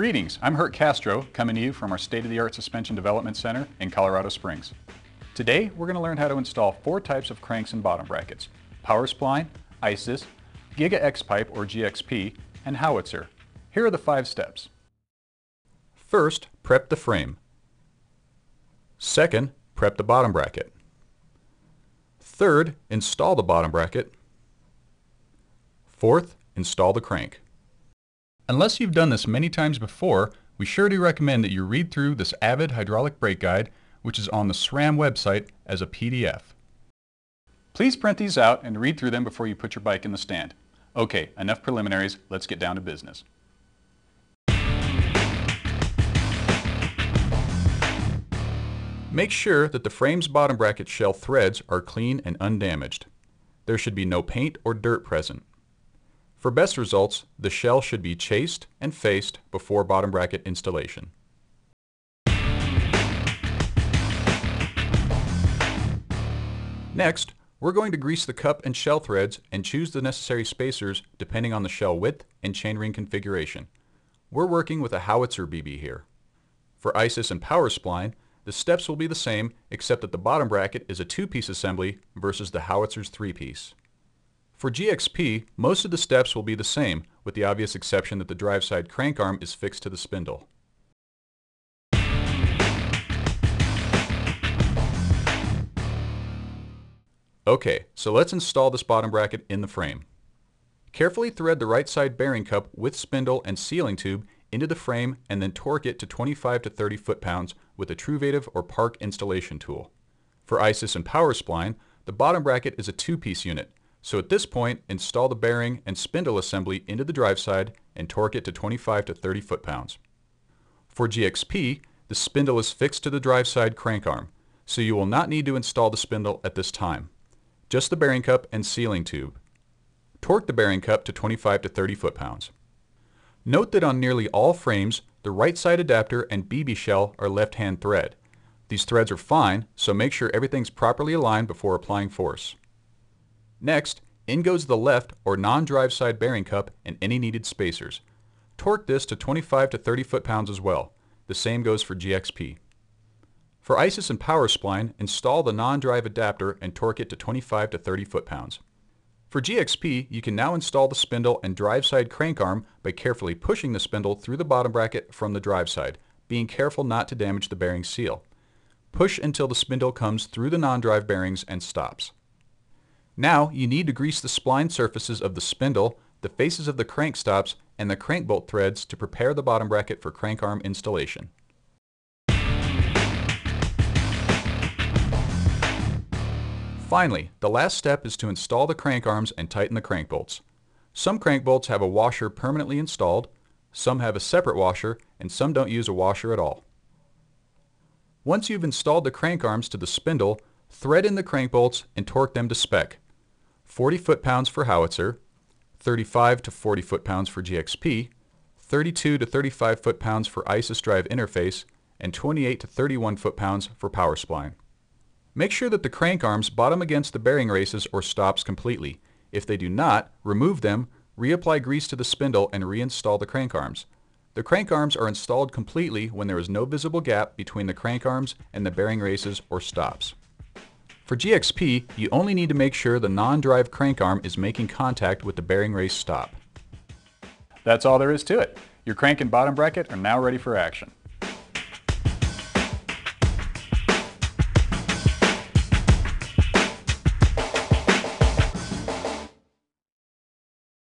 Greetings, I'm Hurt Castro, coming to you from our state-of-the-art Suspension Development Center in Colorado Springs. Today, we're going to learn how to install 4 types of cranks and bottom brackets: power spline, ISIS, Giga X-pipe or GXP, and howitzer. Here are the 5 steps. First, prep the frame. Second, prep the bottom bracket. Third, install the bottom bracket. Fourth, install the crank. Unless you've done this many times before, we sure do recommend that you read through this Avid hydraulic brake guide, which is on the SRAM website as a PDF. Please print these out and read through them before you put your bike in the stand. Okay, enough preliminaries, let's get down to business. Make sure that the frame's bottom bracket shell threads are clean and undamaged. There should be no paint or dirt present. For best results, the shell should be chased and faced before bottom bracket installation. Next, we're going to grease the cup and shell threads and choose the necessary spacers depending on the shell width and chainring configuration. We're working with a howitzer BB here. For ISIS and power spline, the steps will be the same except that the bottom bracket is a 2-piece assembly versus the howitzer's 3-piece. For GXP, most of the steps will be the same, with the obvious exception that the drive side crank arm is fixed to the spindle. Okay, so let's install this bottom bracket in the frame. Carefully thread the right side bearing cup with spindle and sealing tube into the frame and then torque it to 25 to 30 foot-pounds with a Truvative or Park installation tool. For ISIS and power spline, the bottom bracket is a 2-piece unit. So at this point, install the bearing and spindle assembly into the drive side and torque it to 25 to 30 foot-pounds. For GXP, the spindle is fixed to the drive side crank arm, so you will not need to install the spindle at this time. Just the bearing cup and sealing tube. Torque the bearing cup to 25 to 30 foot-pounds. Note that on nearly all frames, the right side adapter and BB shell are left-hand thread. These threads are fine, so make sure everything's properly aligned before applying force. Next, in goes the left or non-drive side bearing cup and any needed spacers. Torque this to 25 to 30 foot-pounds as well. The same goes for GXP. For ISIS and power spline, install the non-drive adapter and torque it to 25 to 30 foot-pounds. For GXP, you can now install the spindle and drive side crank arm by carefully pushing the spindle through the bottom bracket from the drive side, being careful not to damage the bearing seal. Push until the spindle comes through the non-drive bearings and stops. Now you need to grease the spline surfaces of the spindle, the faces of the crank stops, and the crank bolt threads to prepare the bottom bracket for crank arm installation. Finally, the last step is to install the crank arms and tighten the crank bolts. Some crank bolts have a washer permanently installed, some have a separate washer, and some don't use a washer at all. Once you've installed the crank arms to the spindle, thread in the crank bolts and torque them to spec. 40 foot-pounds for howitzer, 35 to 40 foot-pounds for GXP, 32 to 35 foot-pounds for ISIS drive interface, and 28 to 31 foot-pounds for power spline. Make sure that the crank arms bottom against the bearing races or stops completely. If they do not, remove them, reapply grease to the spindle, and reinstall the crank arms. The crank arms are installed completely when there is no visible gap between the crank arms and the bearing races or stops. For GXP, you only need to make sure the non-drive crank arm is making contact with the bearing race stop. That's all there is to it. Your crank and bottom bracket are now ready for action.